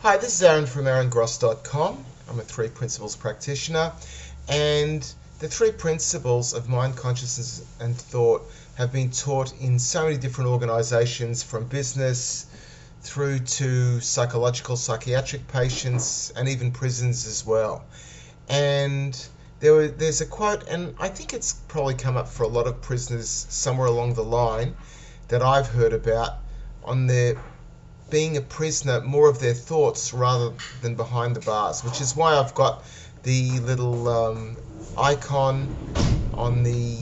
Hi, this is Aaron from aarongross.com. I'm a 3 principles practitioner, and the 3 principles of mind, consciousness, and thought have been taught in so many different organizations, from business through to psychological, psychiatric patients, and even prisons as well. And there's a quote, and I think it's probably come up for a lot of prisoners somewhere along the line that I've heard about, on their being a prisoner more of their thoughts rather than behind the bars, which is why I've got the little icon on the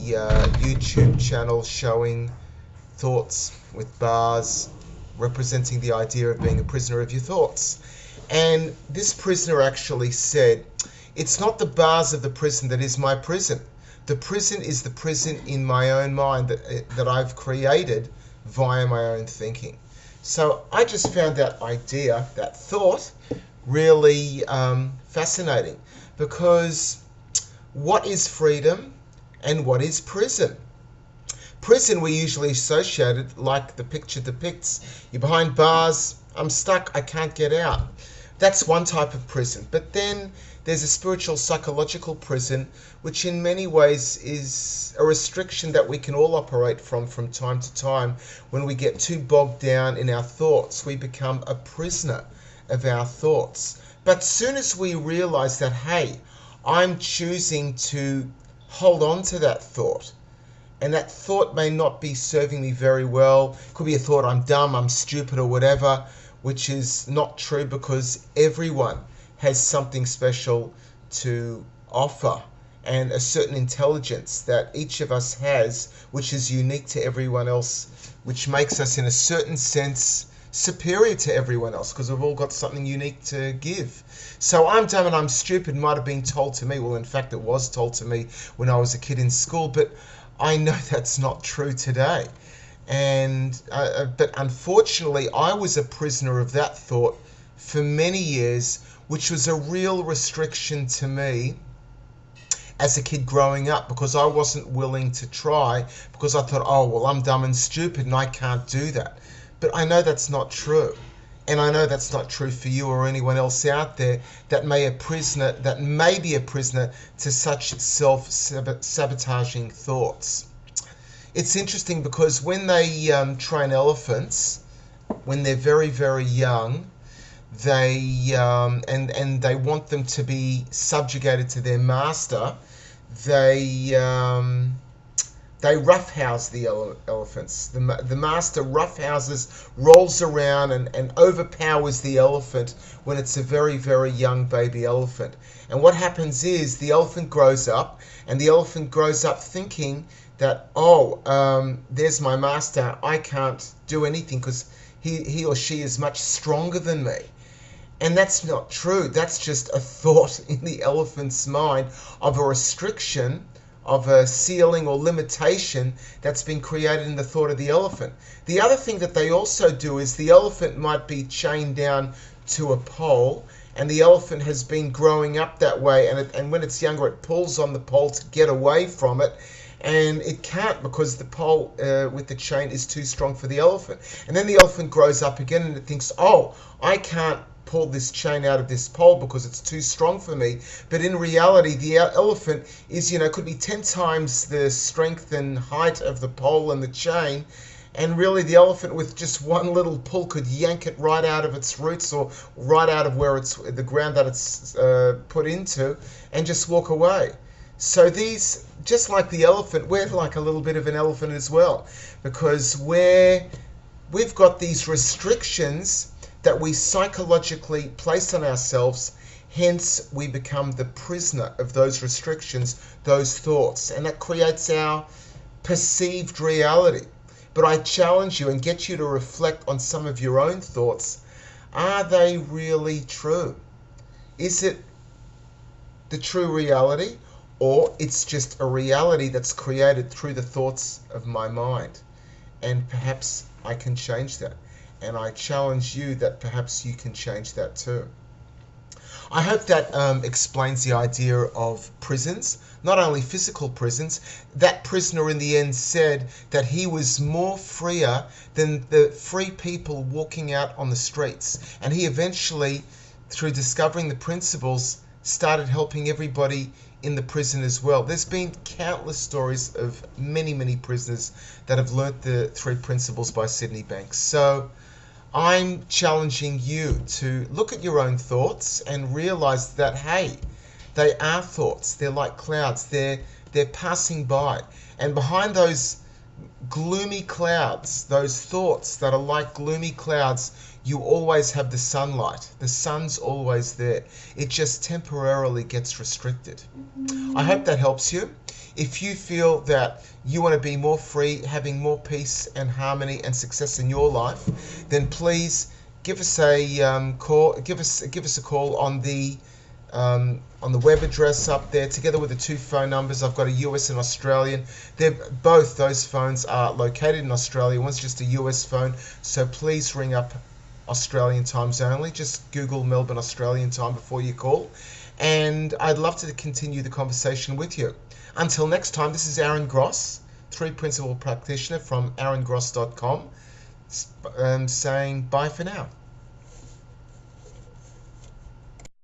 YouTube channel showing thoughts with bars, representing the idea of being a prisoner of your thoughts. And this prisoner actually said, "It's not the bars of the prison that is my prison. The prison is the prison in my own mind that I've created via my own thinking." So I just found that idea, that thought, really fascinating, because what is freedom and what is prison? Prison we usually associated, like the picture depicts, you're behind bars, I'm stuck, I can't get out. That's one type of prison. But then there's a spiritual psychological prison, which in many ways is a restriction that we can all operate from time to time. When we get too bogged down in our thoughts, we become a prisoner of our thoughts. But soon as we realize that, hey, I'm choosing to hold on to that thought, and that thought may not be serving me very well. It could be a thought, I'm dumb, I'm stupid, or whatever, which is not true, because everyone has something special to offer, and a certain intelligence that each of us has, which is unique to everyone else, which makes us in a certain sense superior to everyone else, because we've all got something unique to give. So I'm dumb and I'm stupid might have been told to me. Well, in fact, it was told to me when I was a kid in school, but I know that's not true today. And but unfortunately, I was a prisoner of that thought for many years, which was a real restriction to me as a kid growing up, because I wasn't willing to try, because I thought, oh, well, I'm dumb and stupid and I can't do that. But I know that's not true. And I know that's not true for you or anyone else out there that may be a prisoner to such self-sabotaging thoughts. It's interesting, because when they train elephants, when they're very, very young, they and they want them to be subjugated to their master, they roughhouse the elephants. The master roughhouses, rolls around and overpowers the elephant when it's a very, very young baby elephant. And what happens is the elephant grows up, and the elephant grows up thinking that, there's my master, I can't do anything because he or she is much stronger than me. And that's not true. That's just a thought in the elephant's mind of a restriction, of a ceiling or limitation that's been created in the thought of the elephant. The other thing that they also do is the elephant might be chained down to a pole, and the elephant has been growing up that way, and when it's younger, it pulls on the pole to get away from it, and it can't, because the pole with the chain is too strong for the elephant. And then the elephant grows up again and it thinks, oh, I can't pull this chain out of this pole because it's too strong for me. But in reality, the elephant is, could be 10 times the strength and height of the pole and the chain. And really, the elephant with just one little pull could yank it right out of its roots, or right out of where it's the ground that it's put into, and just walk away. So these, just like the elephant, we're like a little bit of an elephant as well, because we've got these restrictions that we psychologically place on ourselves. Hence, we become the prisoner of those restrictions, those thoughts, and that creates our perceived reality. But I challenge you and get you to reflect on some of your own thoughts. Are they really true? Is it the true reality, or it's just a reality that's created through the thoughts of my mind? And perhaps I can change that. And I challenge you that perhaps you can change that too. I hope that explains the idea of prisons, not only physical prisons. That prisoner in the end said that he was more freer than the free people walking out on the streets. And he eventually, through discovering the principles, started helping everybody in the prison as well. There's been countless stories of many, many prisoners that have learnt the 3 principles by Sydney Banks. So I'm challenging you to look at your own thoughts and realize that, hey, they are thoughts. They're like clouds. They're passing by. And behind those gloomy clouds, those thoughts that are like gloomy clouds, you always have the sunlight. The sun's always there. It just temporarily gets restricted. I hope that helps you. If you feel that you want to be more free, having more peace and harmony and success in your life, then please give us a call. Give us a call on the web address up there, together with the 2 phone numbers. I've got a US and Australian. Both those phones are located in Australia. One's just a US phone, so please ring up Australian times only. Just Google Melbourne Australian time before you call, and I'd love to continue the conversation with you. Until next time, this is Aaron Gross, 3 Principle Practitioner from aarongross.com, saying bye for now.